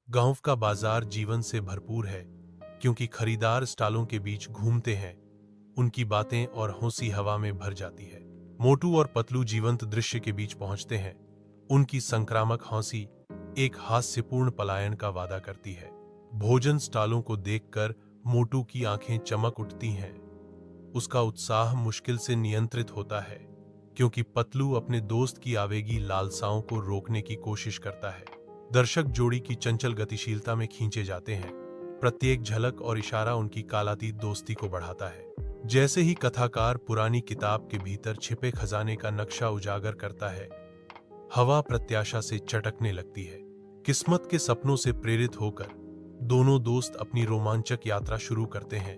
गांव का बाजार जीवन से भरपूर है क्योंकि खरीदार स्टॉलों के बीच घूमते हैं। उनकी बातें और हंसी हवा में भर जाती है। मोटू और पतलू जीवंत दृश्य के बीच पहुंचते हैं। उनकी संक्रामक हंसी एक हास्यपूर्ण पलायन का वादा करती है। भोजन स्टॉलों को देखकर मोटू की आंखें चमक उठती हैं। उसका उत्साह मुश्किल से नियंत्रित होता है क्योंकि पतलू अपने दोस्त की आवेगी लालसाओं को रोकने की कोशिश करता है। दर्शक जोड़ी की चंचल गतिशीलता में खींचे जाते हैं। प्रत्येक झलक और इशारा उनकी कालातीत दोस्ती को बढ़ाता है। जैसे ही कथाकार पुरानी किताब के भीतर छिपे खजाने का नक्शा उजागर करता है, हवा प्रत्याशा से चटकने लगती है। किस्मत के सपनों से प्रेरित होकर दोनों दोस्त अपनी रोमांचक यात्रा शुरू करते हैं,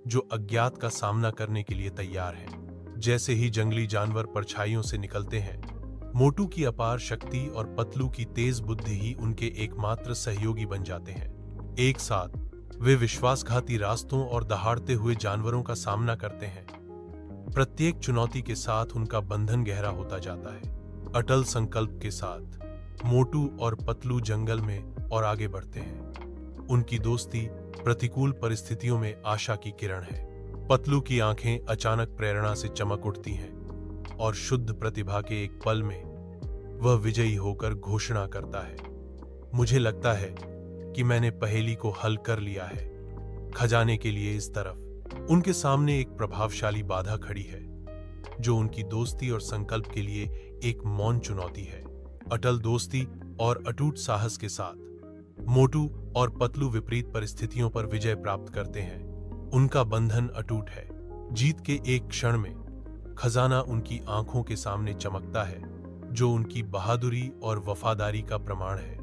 जो अज्ञात का सामना करने के लिए तैयार है। जैसे ही जंगली जानवर परछाइयों से निकलते हैं, मोटू की अपार शक्ति और पतलू की तेज बुद्धि ही उनके एकमात्र सहयोगी बन जाते हैं। एक साथ वे विश्वासघाती रास्तों और दहाड़ते हुए जानवरों का सामना करते हैं। प्रत्येक चुनौती के साथ उनका बंधन गहरा होता जाता है। अटल संकल्प के साथ मोटू और पतलू जंगल में और आगे बढ़ते हैं। उनकी दोस्ती प्रतिकूल परिस्थितियों में आशा की किरण है। पतलू की आंखें अचानक प्रेरणा से चमक उठती हैं और शुद्ध प्रतिभा के एक पल में वह विजयी होकर घोषणा करता है, मुझे लगता है कि मैंने पहेली को हल कर लिया है। खजाने के लिए इस तरफ उनके सामने एक प्रभावशाली बाधा खड़ी है, जो उनकी दोस्ती और संकल्प के लिए एक मौन चुनौती है। अटल दोस्ती और अटूट साहस के साथ मोटू और पतलू विपरीत परिस्थितियों पर विजय प्राप्त करते हैं। उनका बंधन अटूट है। जीत के एक क्षण में खजाना उनकी आंखों के सामने चमकता है, जो उनकी बहादुरी और वफादारी का प्रमाण है।